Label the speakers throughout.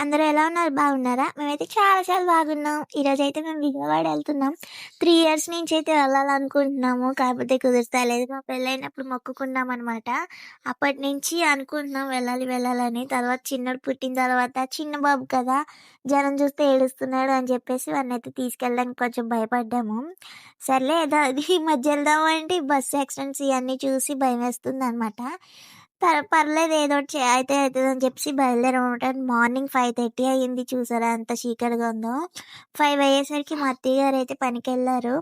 Speaker 1: అందరూ ఎలా ఉన్నారు? బాగున్నారా? మేమైతే చాలా చాలా బాగున్నాం. ఈరోజైతే మేము విజయవాడ ఎళ్తున్నాం. 3 ఇయర్స్ నుంచయితే వెళ్ళాలనుకుంటున్నాము. కాకపోతే కుదురుతలేదు. మా పెళ్ళైనప్పుడు మొక్కుకున్నామనమాట. అప్పటినుంచి అనుకుంటున్నాం వెళ్ళాలి వెళ్ళాలని. తర్వాత చిన్నోడు పుట్టిన తర్వాత చిన్న బాబు కదా! జనం చూస్తే ఏడుస్తున్నాడు అని చెప్పేసి వాడినైతే తీసుకెళ్ళడానికి కొంచెం భయపడ్డాము. సర్లే ఏదో అది ఈ మధ్య వెళ్దాము అంటే ఈ బస్ యాక్సిడెంట్స్ ఇయన్నీ చూసి భయమేస్తుందనమాట. పర్లేదు ఏదోటి అయితే అయితదని చెప్పేసి బయలుదేరామనమాట. మార్నింగ్ 5:30 అయ్యింది చూసారా ఎంత చీకటిగా ఉందో. 5 అయ్యేసరికి మా అత్తయ్య గారైతే పనికెళ్లారు.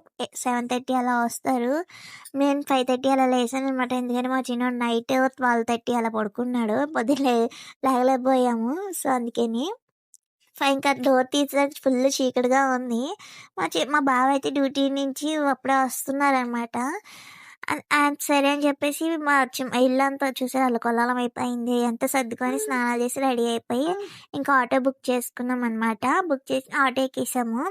Speaker 1: 7:30 అలా వస్తారు. నేను 5:30 అలా లేసాననమాట. ఎందుకంటే మా చిన్నోడు నైట్ 12:30 అలా పడుకున్నాడు. పొద్దున్న లేగలేకపోయాము. సో, అందుకని. ఇంకా డోర్ తీసేసరికి ఫుల్ చీకటిగా ఉంది. మా బావ అయితే డ్యూటీ నుంచి అప్పుడే వస్తున్నారనమాట. సరే అని చెప్పేసి ఇల్లంతా చూసారు అల్లకల్లోలం అయిపోయింది. అంతా సర్దుకొని స్నానాలు చేసి రెడీ అయిపోయి ఇంకా ఆటో బుక్ చేసుకున్నామనమాట. బుక్ చేసి ఆటో ఎక్కేసాము.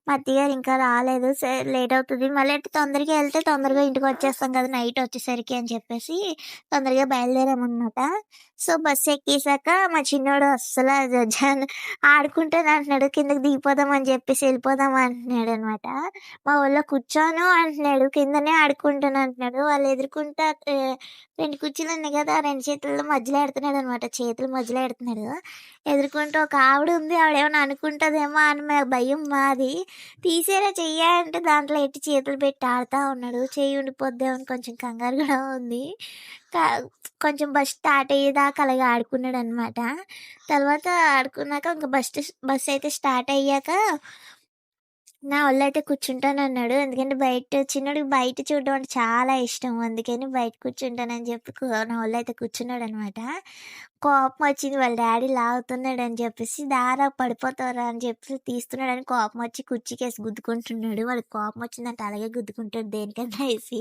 Speaker 1: మా అత్తయ్య గారు ఇంకా రాలేదు. సరే లేట్ అవుతుంది. మళ్ళీ అంటే తొందరగా వెళ్తే తొందరగా ఇంటికి వచ్చేస్తాం కదా నైట్ వచ్చేసరికి అని చెప్పేసి తొందరగా బయలుదేరామనమాట. సో, బస్సు ఎక్కేసాక మా చిన్నోడు అస్సల ఆడుకుంటాను అంటున్నాడు. కిందకి దిగిపోదాం అని చెప్పేసి వెళ్ళిపోదాం అంటున్నాడనమాట. మా వోళ్ళో కూర్చోను అంటున్నాడు. కిందనే ఆడుకుంటాను అంటున్నాడు. వాళ్ళు ఎదురుకుంటా 2 కుర్చీలున్నాయి కదా! ఆ 2 చేతుల్లో మధ్యలో ఎడుతున్నాడనమాట. చేతులు మధ్యలో ఎడుతున్నాడు. ఎదురుకుంటూ ఒక ఆవిడుంది. ఆవిడేమన్నా అనుకుంటదేమో అని భయం మాది. తీసేరా చెయ్య అంటే దాంట్లో ఎట్టి చేతులు పెట్టి ఆడుతా ఉన్నాడు. చెయ్యి ఉండిపోద్దేమో అని కొంచెం కంగారు కూడా ఉంది. క కొంచెం బస్ స్టార్ట్ అయ్యేదాకా అలాగే ఆడుకున్నాడనమాట. తర్వాత ఆడుకున్నాక ఇంక బస్సయితే స్టార్ట్ అయ్యాక నా వల్లైతే కూర్చుంటానన్నాడు. ఎందుకంటే చిన్నోడికి బయట చూడడం అంటే చాలా ఇష్టం. అందుకని బయట కూర్చుంటానని చెప్పి నా వల్లైతే కూర్చున్నాడనమాట. కోపమొచ్చింది వాళ్ళ డ్యాడీ లాగుతున్నాడని చెప్పేసి, "దారా పడిపోతావురా" అని చెప్పేసి తీస్తున్నాడని కోపమొచ్చి కుర్చీకేసి గుద్దుకుంటున్నాడు. వాడికి కోపమొచ్చిందంటే అలాగే గుద్దుకుంటాడు దేనికన్నా ఏసి.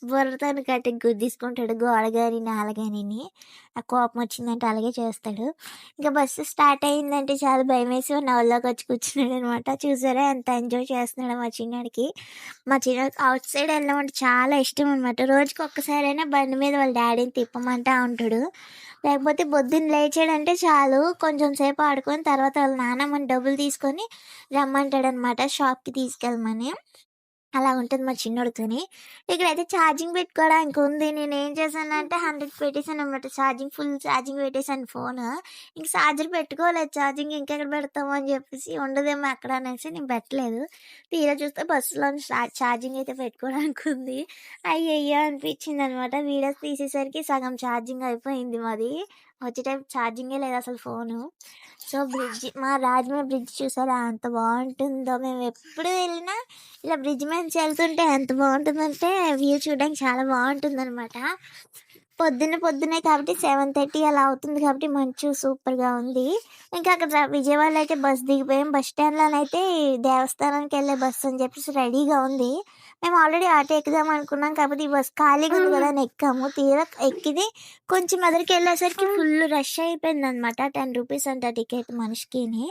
Speaker 1: బుర్రతోని గట్టిగా గుద్దేసుకుంటాడు గోడ గాని, నేల గానిని. ఆ కోపమొచ్చిందంటే అలాగే చేస్తాడు. ఇంక బస్సు స్టార్ట్ అయిందంటే చాలా భయమేసి నా ఒళ్ళోకొచ్చి కూర్చున్నాడనమాట. చూసారా ఎంత ఎంజాయ్ చేస్తున్నాడో మా చిన్నోడికి. మా చిన్నోడికి ఔట్ సైడ్ వెళ్ళడం అంటే చాలా ఇష్టం అనమాట. రోజుకి ఒక్కసారైనా బండి మీద వాళ్ళ డ్యాడీని తిప్పమంటా ఉంటాడు. లేకపోతే పొద్దున్న లేచాడంటే చాలు కొంచెం సేపు ఆడుకొని తర్వాత వాళ్ళ నాన్నమ్మని డబ్బులు తీసుకొని రమ్మంటాడనమాట షాప్‌కి తీసుకెళ్ళమని. అలా ఉంటది మా చిన్నోడితోని. ఇక్కడైతే ఛార్జింగ్ పెట్టుకోవడానికి ఉంది. నేనేం చేశానంటే 100 పెట్టేసాననమాట. ఫుల్ ఛార్జింగ్ పెట్టేసాను ఫోను. ఇంక చార్జర్ పెట్టుకోలేదు. ఛార్జింగ్ ఇంకెక్కడ పెడతాము అని చెప్పేసి ఉండదేమో అక్కడ అనేసి నేను పెట్టలేదు. తీరా చూస్తే బస్సులోని ఛార్జింగ్ అయితే పెట్టుకోవడానికి ఉంది. అయ్యయ్యో! అనిపించిందనమాట. వీడియోస్ తీసేసరికి సగం ఛార్జింగ్ అయిపోయింది మాది. వచ్చే టైం ఛార్జింగే లేదసలు ఫోను. సో, మా రాజమండ్రి బ్రిడ్జ్ చూసారా ఎంత బావుంటుందో. మేమెప్పుడు వెళ్ళినా ఇలా బ్రిడ్జ్ మీదనుంచి వెళ్తుంటే ఎంత బావుంటుందంటే వ్యూ చూడడానికి చాలా బావుంటుందనమాట. పొద్దున్నే కాబట్టి 7:30 అలా అవుతుంది కాబట్టి మంచు సూపర్‌గా ఉంది. ఇంకా అక్కడ విజయవాడలో అయితే బస్ దిగిపోయాం. బస్ స్టాండ్‌లోనైతే దేవస్థానానికెళ్ళే బస్ అని చెప్పేసి రెడీగా ఉంది. మేము ఆల్రెడీ ఆటో ఎక్కుదాం అనుకున్నాం. కాకపోతే ఈ బస్ ఖాళీగా ఉంది కదా అని ఎక్కాము. తీరా ఎక్కింది కొంచెం ఎదురుకెళ్ళేసరికి ఫుల్ రష్ అయిపోయిందనమాట. 10 రూపీస్ అంట టికెట్ మనిషికిని.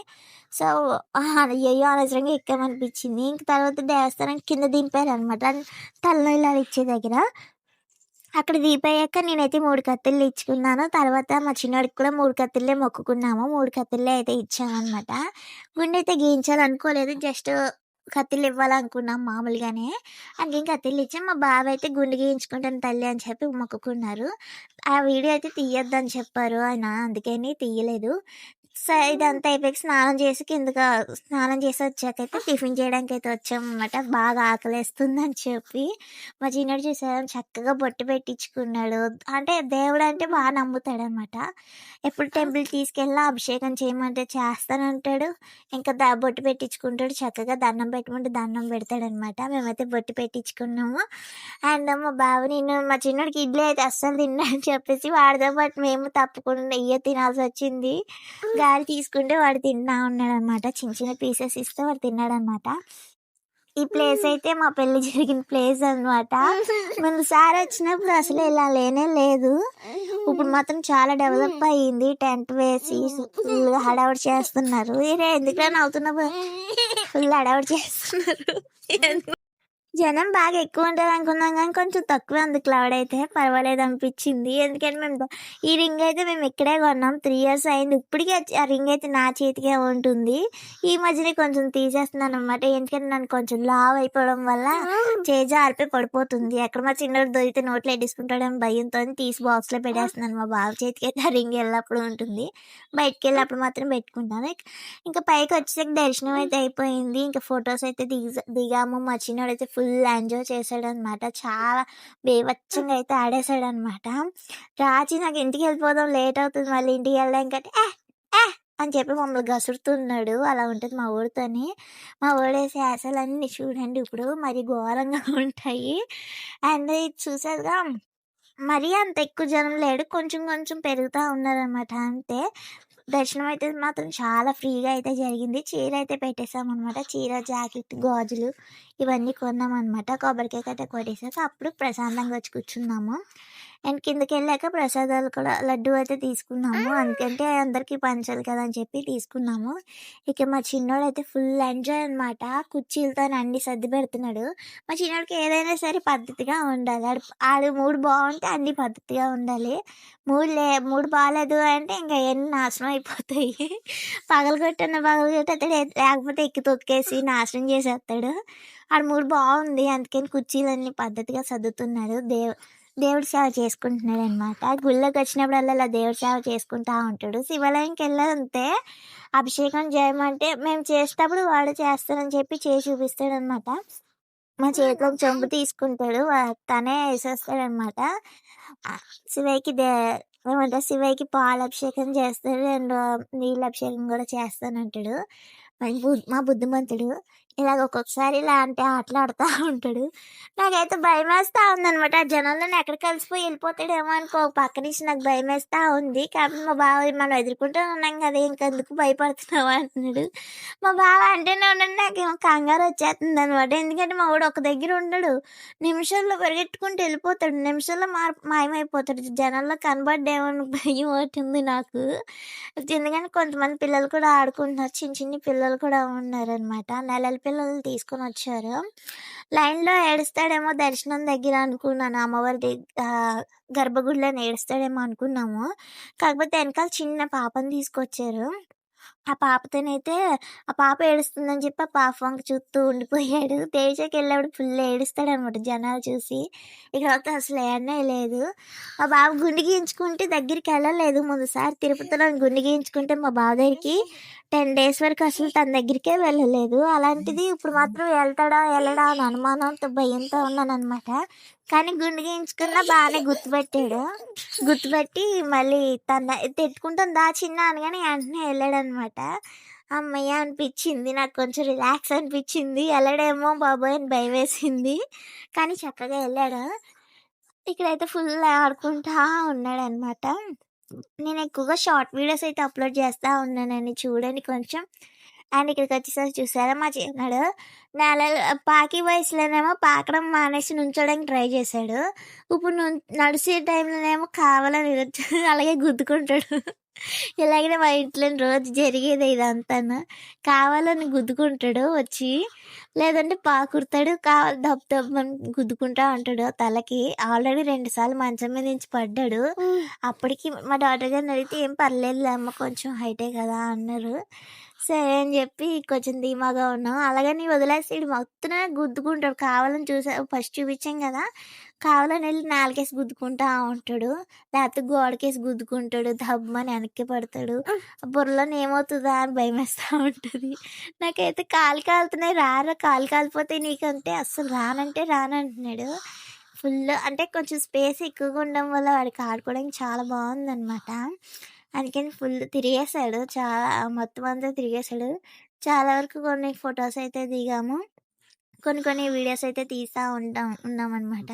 Speaker 1: సో, అయ్యయ్యో! అనవసరంగా ఎక్కామనిపించింది. ఇంక తర్వాత దేవస్థానం కింద దింపారనమాట. తలనీలాలు ఇచ్చే దగ్గర. అక్కడ దిగిపోయాక నేనైతే 3 కత్తులు ఇచ్చుకున్నాను. తర్వాత మా చిన్నోడికి కూడా 3 కత్తులే మొక్కుకున్నాము. 3 కత్తులే అయితే ఇచ్చామనమాట. గుండయితే గీయించాలనుకోలేదు. జస్ట్ కత్తిలివ్వాలనుకున్నాం మామూలుగానే. అందుకని కత్తిలిచ్చాం. మా బావ అయితే గుండు గీయించుకుంటాను తల్లి అని చెప్పి మొక్కుకున్నారు. ఆ వీడియో అయితే తీయొద్దని చెప్పారు ఆయన. అందుకని తీయలేదు. ఇదంతా అయిపోయాక స్నానం చేసి వచ్చాకైతే టిఫిన్ చేయడానికైతే వచ్చామనమాట. బాగా ఆకలేస్తుందని చెప్పి. మా చిన్నోడు చూసారా చక్కగా బొట్టు పెట్టించుకున్నాడు. అంటే దేవుడంటే బాగా నమ్ముతాడనమాట. ఎప్పుడు టెంపుల్ తీసుకెళ్ళినా అభిషేకం చేయమంటే చేస్తానంటాడు. ఇంకా బొట్టు పెట్టించుకుంటాడు. చక్కగా దండం పెట్టమంటే దండం పెడతాడనమాట. మేమైతే బొట్టు పెట్టించుకున్నాము. అండ్ మా బావ మా చిన్నోడికి ఇడ్లీ అయితే అస్సలు తినడని చెప్పేసి వాడితో పాటు మేము తప్పకుండా తినాల్సొచ్చింది. గాలి తీసుకుంటే వాడు తింటా ఉన్నాడనమాట. చిన్న చిన్న పీసెస్ ఇస్తే వాడు తిన్నాడనమాట. ఈ ప్లేస్ అయితే మా పెళ్లి జరిగిన ప్లేస్ అనమాట. ముందు సారి వచ్చినప్పుడు అసలు ఇలా లేనే లేదు. ఇప్పుడు మాత్రం చాలా డెవలప్ అయ్యింది. టెంట్ వేసి ఫుల్‌గా హడావుడి చేస్తున్నారు. ఎందుకురా నవ్వుతున్నావు? ఫుల్ హడావుడి చేస్తున్నారు. జనం బాగా ఎక్కువుంటారనుకున్నాం గానీ, కొంచెం తక్కువే ఉంది క్లౌడయితే. పర్వాలేదనిపిచ్చింది. ఎందుకంటే ఈ రింగయితే మేము ఇక్కడే కొన్నాం. 3 ఇయర్స్ అయింది. ఇప్పటికి ఆ రింగయితే నా చేతికే ఉంటుంది. ఈ మధ్యనే కొంచెం తీసేస్తున్నాననమాట. ఎందుకంటే నన్ను కొంచెం లావయిపోవడం వల్ల చేయి జారిపోయి పడిపోతుంది. ఎక్కడ మా చిన్నోడు దొరికితే నోట్లో ఎట్టేసుకుంటాడని భయంతోని తీసి బాక్స్‌లో పెట్టేస్తున్నాను. మా బావ చేతికైతే ఆ రింగ్ ఎల్లప్పుడూ ఉంటుంది. బయటికెళ్ళినప్పుడు మాత్రం పెట్టుకుంటాను. ఇంకా పైకొచ్చేసరికి దర్శనం అయితే అయిపోయింది. ఇంకా ఫోటోస్ అయితే దిగాము. మా చిన్నోడైతే ఫుల్ ఎంజాయ్ చేశాడనమాట. చాలా బీభత్సంగా అయితే ఆడేశాడనమాట. రాజీ నాకు ఇంటికెళ్ళిపోదాం లేట్ అవుతుంది మళ్ళీ ఇంటికెళ్ళడానికంటే అని చెప్పి మమ్మల్ని గసురుతున్నాడు. అలా ఉంటది మా వోడితోని. మా వోడేసే యాసలన్నీ చూడండి ఇప్పుడు మరి ఘోరంగా ఉంటాయి. అండ్ ఇది చూసారుగా మరీ అంత ఎక్కువ జనం లేడు. కొంచెం కొంచెం పెరుగుతా ఉన్నారనమాట అంతే. దర్శనం అయితే మాత్రం చాలా ఫ్రీగా అయితే జరిగింది. చీర అయితే పెట్టేసామనమాట. చీర, జాకెట్, గాజులు ఇవన్నీ కొన్నామనమాట. కొబ్బరికాయ కట్ట కొట్టేసాక అప్పుడు ప్రశాంతంగా వచ్చి కూర్చున్నాము. అండ్ కిందకెళ్ళాక ప్రసాదాలు కూడా లడ్డూ అయితే తీసుకున్నాము. ఎందుకంటే అందరికీ పంచాలి కదా అని చెప్పి తీసుకున్నాము. ఇక మా చిన్నోడైతే ఫుల్ ఎంజాయ్ అనమాట. కుర్చీలతోని అన్నీ సర్ది పెడుతున్నాడు. మా చిన్నోడికి ఏదైనా సరే పద్ధతిగా ఉండాలి. ఆడు మూడ్ బావుంటే అన్నీ పద్ధతిగా ఉండాలి. మూడ్ బాలేదు అంటే ఇంక అయన్నీ నాశనం అయిపోతాయి. పగలగొట్టేత్తాడు. లేకపోతే ఎక్కి తొక్కేసి నాశనం చేసేత్తాడు. ఆడి మూడ్ బావుంది. అందుకని కుర్చీలన్నీ పద్ధతిగా సర్దుతున్నాడు. దేవుడి సేవ చేసుకుంటున్నాడనమాట. గుళ్ళోకొచ్చినప్పుడల్లా ఇలా దేవుడి సేవ చేసుకుంటా ఉంటాడు. శివాలయంకెళ్ళాలంతే అభిషేకం చేయమంటే మేము చేసేటప్పుడు వాడు చేస్తానని చెప్పి చేసి చూపిస్తాడనమాట. మా చేతిలో చెంబు తీసుకుంటాడు. తనే ఏసేస్తాడనమాట. శివయ్యకి ఏమంటారు శివయ్యకి పాలభిషేకం చేస్తాడు. అండ్ నీళ్ళభిషేకం గూడా చేస్తానంటాడు. మా బుద్ధిమంతుడు. ఇలాగ ఒక్కొక్కసారి ఇలాంటి ఆటలు ఆడుతా ఉంటాడు. నాకైతే భయమేస్తా ఉందనమాట. ఆ జనంలోని ఎక్కడ కలిసిపోయి ఎళ్ళిపోతాడేమో అనుకో ఒక పక్క నుంచి నాకు భయమేస్తా ఉంది. కాకపోతే మా బావ మనం ఎదుర్కొంటూ ఉన్నాం గదా! ఇంకెందుకు భయపడుతున్నావు అంటున్నాడు. మా బావ అంటూనే ఉన్నాడు. నాకేమో కంగారొచ్చేత్తందనమాట. ఎందుకంటే మా వోడు ఒక దగ్గర ఉండడు. నిమిషంలో పరిగెట్టుకుంటూ ఎళ్ళిపోతాడు. నిమిషంలో మాయమైపోతాడు. జనాల్లో కనబడ్డేమో అని భయం ఒకటుంది నాకు. ఎందుకంటే కొంతమంది పిల్లలు కూడా ఆడుకుంటున్నారు. చిన్ని చిన్ని పిల్లలు కూడా ఉన్నారనమాట. నెలల పిల్లల్ని తీసుకొనొచ్చారు. లైన్‌లో ఏడుస్తాడేమో దర్శనం దగ్గర అనుకున్నాను. గర్భగుడిలోని ఏడుస్తాడేమో అనుకున్నాము. కాకపోతే ఎనకాల చిన్న పాపని తీసుకొచ్చారు. ఆ పాపతోనైతే ఆ పాప ఏడుస్తుందని చెప్పి, ఆ పాప వంక చూస్తూ ఉండిపోయాడు. తేజకెళ్ళేప్పుడు ఫుల్ ఏడుస్తాడనమాట జనాలు చూసి. ఇకడైతే అసలు ఏడనే లేదు. మా బావ గుండు గీయించుకుంటే దగ్గరికెళ్ళలేదు. ముందుసారి తిరుపతిలో గుండు గీయించుకుంటే మా బావ దగ్గరికి 10 డేస్ వరకు అసలు తన దగ్గరికే వెళ్ళలేదు. అలాంటిది ఇప్పుడు మాత్రం ఎళ్తాడా, ఎళ్ళడా అని అనుమానంతో, భయంతో ఉన్నాననమాట. కానీ గుండు గీయించుకున్నా బానే గుర్తుపట్టాడు. గుర్తుపట్టి మళ్ళీ తిట్టుకుంటాను దా చిన్నా అనగానే వెంటనే వెళ్ళాడనమాట. హమ్మయ్య! అనిపిచ్చింది. నాకు కొంచెం రిలాక్స్ అనిపిచ్చింది. ఎళ్ళడేమో బాబోయ్! అని భయమేసింది. కానీ చక్కగా ఎళ్ళాడు. ఇక్కడైతే ఫుల్ ఆడుకుంటా ఉన్నాడనమాట. నేను ఎక్కువగా షార్ట్ వీడియోస్ అయితే అప్‌లోడ్ చేస్తా ఉన్నానండి. చూడండి కొంచెం. అండ్ ఇక్కడికొచ్చేసరికి చూసారా మా చిన్నోడు పాకే వయసులోనేమో పాకడం మానేసి నుంచోడానికి ట్రై చేశాడు. ఇప్పుడు నడిసే టైంలోనేమో కావాలని అలాగే గుద్దుకుంటాడు. ఇలాగనే మా ఇంట్లో రోజు జరిగేదే ఇదంతాను. కావాలని గుద్దుకుంటాడు వచ్చి. లేదంటే పాకురుతాడు. దబ్ దబ్బని గుద్దుకుంటా ఉంటాడు తలకి. ఆల్రెడీ 2 సార్లు మంచం మీద నుంచి పడ్డాడు. అప్పటికి మా డాటర్ గారిని అడిగితే "ఏం పర్లేదులే అమ్మ కొంచెం హైటే కదా" అన్నారు. సరే అని చెప్పి కొంచెం ధీమాగా ఉన్నాం. అలాగని వదిలేసి ఈడు మొత్తునే గుద్దుకుంటాడు. కావాలని ఫస్ట్ చూపించాం కదా! కావాలని ఎళ్లి నాలుకేసి గుద్దుకుంటా ఉంటాడు. లేకపోతే గోడకేసి గుద్దుకుంటాడు. దబ్బని వెనక్కి పడతాడు. బుర్రలోని ఏమవుతదా అని భయమేస్తా ఉంటది. నాకైతే కాళ్ళు కాలుతున్నాయి రారా కాళ్ళు కాలిపోతాయి నీకంటే అస్సలు రానంటే రానంటున్నాడు. అంటే కొంచెం స్పేస్ ఎక్కువగా ఉండడం వల్ల వాడికి ఆడుకోవడానికి చాలా బావుందనమాట. అందుకని తిరిగేసాడు. మొత్తం అంతా తిరిగేసాడు. చాలా వరకు కొన్ని ఫోటోస్ అయితే దిగాము. కొన్ని కొన్ని వీడియోస్ అయితే తీస్తా ఉన్నామనమాట.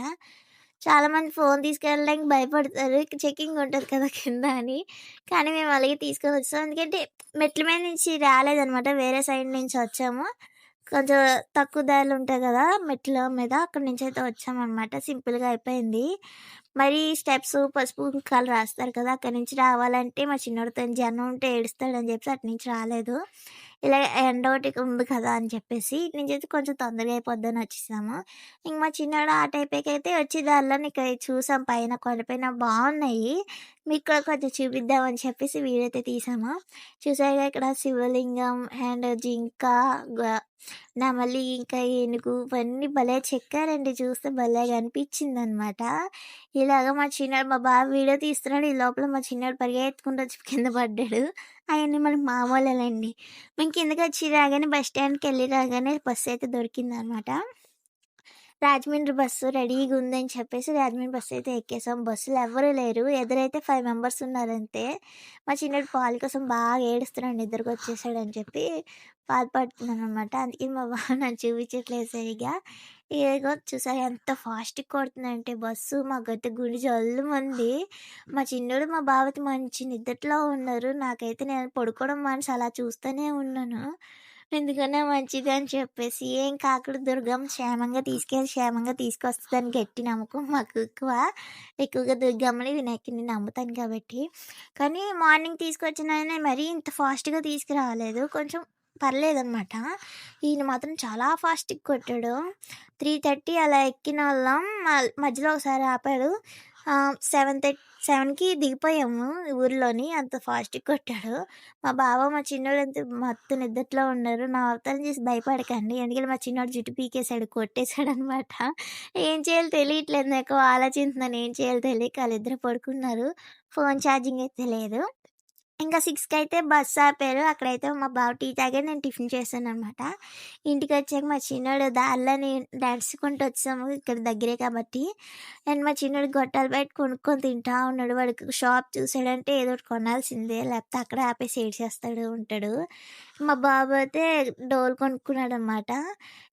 Speaker 1: చాలామంది ఫోన్ తీసుకెళ్ళడానికి భయపడతారు. చెకింగ్ ఉంటది కదా కింద అని. కానీ మేము అలాగే తీసుకొనొచ్చాం. ఎందుకంటే మెట్ల మీద నుంచి రాలేదనమాట. వేరే సైడ్ నుంచి వచ్చాము. కొంచెం తక్కువ దారులు ఉంటాయి కదా మెట్ల మీద అక్కడి నుంచయితే వచ్చామనమాట. సింపుల్‌గా అయిపోయింది. మరి స్టెప్స్, పసుపు, కుంకాలు రాస్తారు కదా! అక్కడి నుంచి రావాలంటే మా చిన్నోడితోని జనం ఉంటే ఏడుస్తాడని చెప్పేసి అటు నుంచి రాలేదు. ఇలా ఎండ ఒకటి ఉంది కదా అని చెప్పేసి ఇటు నుంచి అయితే కొంచెం తొందరగా అయిపోద్దని వచ్చేసాము. ఇంక మా చిన్నోడు ఆ టైపుకైతే వచ్చే దారిలో ఇక చూసాం పైన కొండపైన బాగున్నాయి. మీకు కూడా కొంచెం చూపిద్దామని చెప్పేసి వీడియో అయితే తీసాము. చూసారుగా ఇక్కడ శివలింగం అండ్ జింక, నెమలి, ఇంకా ఏనుగు ఇవన్నీ భలే చెక్కారండి. చూస్తే భలేగా అనిపించిందనమాట. ఇలాగ మా బావ వీడియో తీస్తున్నాడు. ఈ లోపల మా చిన్నోడు పరిగెత్తుకుంటూ వచ్చి కింద పడ్డాడు. అయన్నీ మనకి మామూలేనండి. మేము కిందకొచ్చి రాగానే బస్ స్టాండ్‌కెళ్ళి రాగానే బస్సు అయితే దొరికిందనమాట. రాజమండ్రి బస్సు రెడీగుందని చెప్పేసి రాజమండ్రి బస్సు అయితే ఎక్కేసాం. బస్సులో ఎవ్వరూ లేరు. ఎదురైతే 5 మెంబర్స్ ఉన్నారంతే. మా చిన్నోడు పాలు కోసం బాగా ఏడుస్తున్నాడు నిద్రకొచ్చేసాడని చెప్పి బాధపడుతున్నాననమాట. అందుకే మా బావ నాకు చూపించట్లేదు సరిగ్గా. ఇగో చూసారా ఎంత ఫాస్ట్‌గా కొడుతుందంటే బస్సు. మాకైతే గుండె జల్లుమంది. మా చిన్నోడు, మా బావయితే మంచి నిద్దట్లో ఉన్నారు. నాకైతే నేను పడుకోవడం మానేసి అలా చూస్తూనే ఉన్నాను. ఎందుకన్నా మంచిది అని చెప్పేసి. ఏం కాకుండా దుర్గమ్మ క్షేమంగా తీసుకొస్తదని గట్టి నమ్మకం మాకు ఎక్కువ. ఎక్కువగా దుర్గమ్మని, వినాయకుడిని నమ్ముతాను కాబట్టి. కానీ మార్నింగ్ తీసుకొచ్చినాయనే మరీ ఇంత ఫాస్ట్‌గా తీసుకురాలేదు. కొంచెం పర్లేదనమాట. ఈయన మాత్రం చాలా ఫాస్ట్‌గా కొట్టాడు. 3:30 అలా ఎక్కినోళ్ళం. మధ్యలో ఒకసారి ఆపాడు. 7కి దిగిపోయాము ఊర్లోని. అంత ఫాస్ట్‌గా కొట్టాడు. మా బావ, మా చిన్నోడంతే మత్తు నిద్దట్లో ఉన్నారు. నా అవతారం చూసి భయపడకండి. ఎందుకంటే మా చిన్నోడు జుట్టు పీకేసాడు, కొట్టేసాడనమాట. ఏం చేయాలో తెలియట్లేదు నాకు. ఆలోచిస్తున్నాను ఏం చేయాలో తెలియక ఆళ్ళిద్దరూ పడుకున్నారు. ఫోన్ ఛార్జింగ్ అయితే లేదు. ఇంకా 6కైతే బస్ ఆపారు. అక్కడైతే మా బావ టీ తాగాడు. నేను టిఫిన్ చేశాననమాట. ఇంటికొచ్చాక మా చిన్నోడు దారిలోని నడుచుకుంటూ వచ్చాము. ఇక్కడ దగ్గరే కాబట్టి. అండ్ మా చిన్నోడు గొట్టాల బయట కొనుక్కొని తింటా ఉన్నాడు. వాడికి షాప్ చూసాడంటే ఏదో ఒకటి కొనాల్సిందే. లేకపోతే అక్కడే ఆపేసి ఏడ్చేస్తాడు ఉంటాడు. మా బాబు అయితే డోలు కొనుక్కున్నాడనమాట.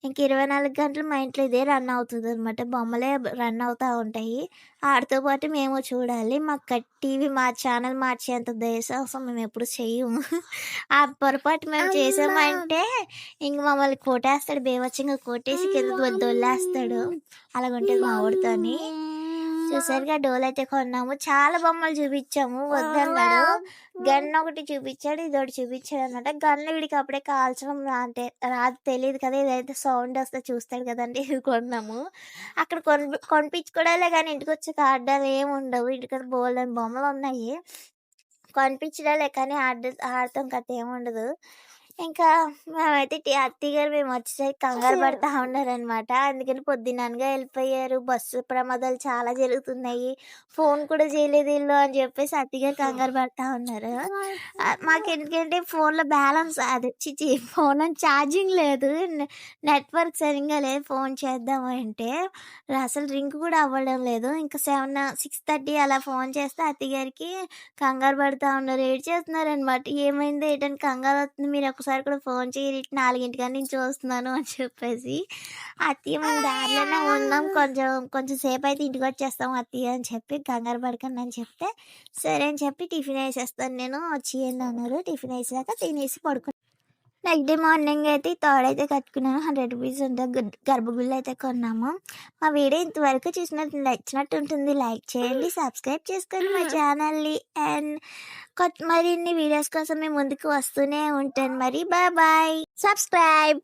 Speaker 1: ఇంక 24 గంటలు మా ఇంట్లో ఇదే రన్ అవుతదనమాట. బొమ్మలే రన్ అవుతా ఉంటాయి. ఆడితో పాటు మేము చూడాలి. మాకు టీవీ ఛానల్ మార్చేంత సాహసం మేమెప్పుడు చెయ్యము. ఆ పొరపాటు మేము చేసామంటే ఇంక మమ్మల్ని కొట్టేస్తాడు. బీభత్సంగా కొట్టేసి కింద దొల్లేస్తాడు. అలాగుంటది మా వాడితోని. చూసారుగా డోలయితే కొన్నాము. చాలా బొమ్మలు చూపిచ్చాము. వద్దన్నాడు. గన్ ఒకటి చూపిచ్చాడు. ఇదొకటి చూపిచ్చాడనమాట. గన్ను వీడికి అప్పుడే కాల్చడం అంటే రాదు తెలీదు కదా! ఇదైతే సౌండ్ వస్తే చూస్తాడు కదండీ! ఇది కొన్నాము. అక్కడ కొనిపించుకోవడాలే గానీ ఇంటికొచ్చాక ఆడ్డాలు ఏముండవు. ఇంటికాడ బోలెడన్ని బొమ్మలున్నాయి. కొనిపించడాలే కానీ ఆడటం గట్ట ఏముండదు. ఇంకా మేమైతే అత్తయ్య గారు మేమొచ్చేసరికి కంగారు పడతా ఉన్నారనమాట. అందుకని పొద్దుననగా వెళ్ళిపోయారు. బస్సు ప్రమాదాలు చాలా జరుగుతున్నాయి. ఫోన్ కూడా చేయలేదు ఈళ్ళు అని చెప్పేసి అత్తయ్య గారు కంగారు పడతా ఉన్నారు. మాకెందుకంటే ఫోన్‌లో బ్యాలెన్స్ అదే ఫోన్‌లో ఛార్జింగ్ లేదు. నెట్వర్క్ సరిగ్గా లేదు ఫోన్ చేద్దామంటే. అసలు రింగ్ కూడా అవ్వడం లేదు. ఇంకా 6:30 అలా ఫోన్ చేస్తే అత్తయ్య గారికి కంగారు పడతా ఉన్నారు. ఏడ్చేస్తున్నారనమాట. ఏమైంది ఏంటని కంగారొస్తుంది. మీరు ఒకసారి కూడా ఫోన్ చేయరు. 4 కాడ నుంచి చూస్తున్నాను అని చెప్పేసి. అత్తయ్య మేము దారిలోనే ఉన్నాం. కొంచెం సేపయితే ఇంటికొచ్చేస్తాం అత్తయ్య అని చెప్పి కంగారు పడకండి అని చెప్తే, సరే అని చెప్పి టిఫిన్ ఏసేస్తాను నేను వచ్చేయండి అన్నారు. టిఫిన్ ఏసాక తినేసి నెక్స్ట్ డే మార్నింగ్ అయితే ఈ తాడైతే కట్టుకున్నాను. 100 రూపీస్ ఉంటే గర్భగుళ్ళు అయితే కొన్నాము. మా వీడియో ఇంతవరకు నచ్చినట్టు ఉంటుంది. లైక్ చేయండి, సబ్స్క్రైబ్ చేసుకోండి మా ఛానల్‌ని. అండ్ మరిన్ని వీడియోస్ కోసం మేము ముందుకు వస్తూనే ఉంటాను మరి. Bye subscribe.